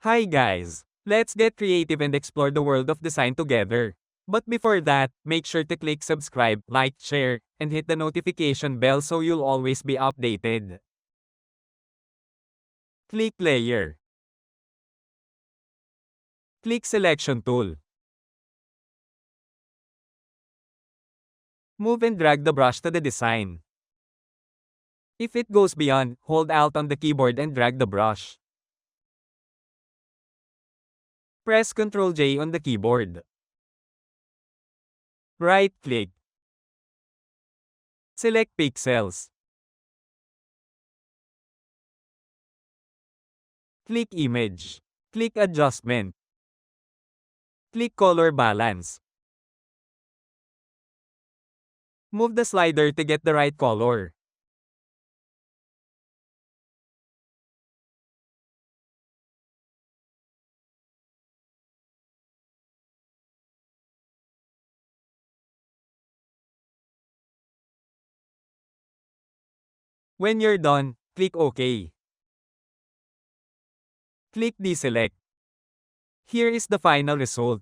Hi guys! Let's get creative and explore the world of design together. But before that, make sure to click subscribe, like, share, and hit the notification bell so you'll always be updated. Click Layer. Click Selection Tool. Move and drag the brush to the design. If it goes beyond, hold Alt on the keyboard and drag the brush. Press Ctrl J on the keyboard. Right-click. Select Pixels. Click Image. Click Adjustment. Click Color Balance. Move the slider to get the right color. When you're done, click OK. Click Deselect. Here is the final result.